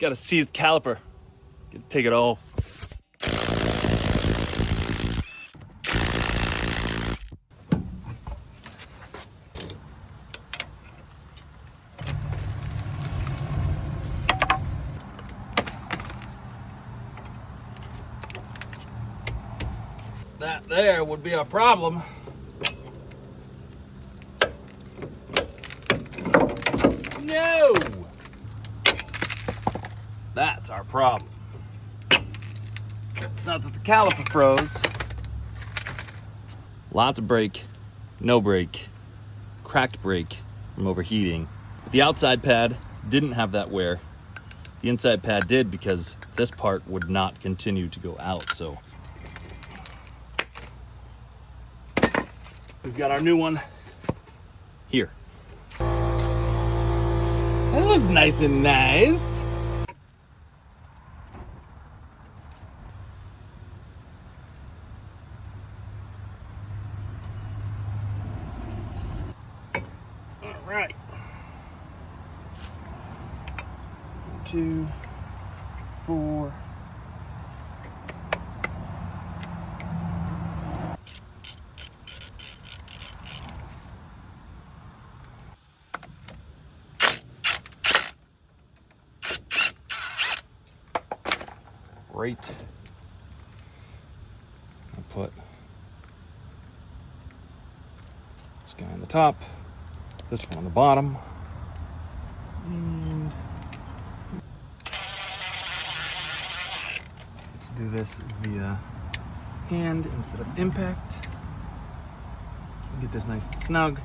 Got a seized caliper. Gotta take it off. That there would be a problem. No! That's our problem. It's not that the caliper froze. Lots of brake, no brake, cracked brake from overheating. The outside pad didn't have that wear. The inside pad did because this part would not continue to go out, so. We've got our new one here. That looks nice and nice. All right. 2, 4. Great. I'll put this guy on the top, this one on the bottom, and let's do this via hand instead of impact. Get this nice and snug.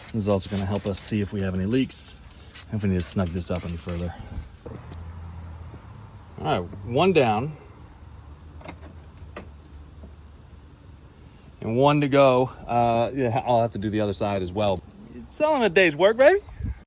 This is also going to help us see if we have any leaks, if we need to snug this up any further. All right, one down. And one to go. Yeah, I'll have to do the other side as well. It's selling a day's work, baby.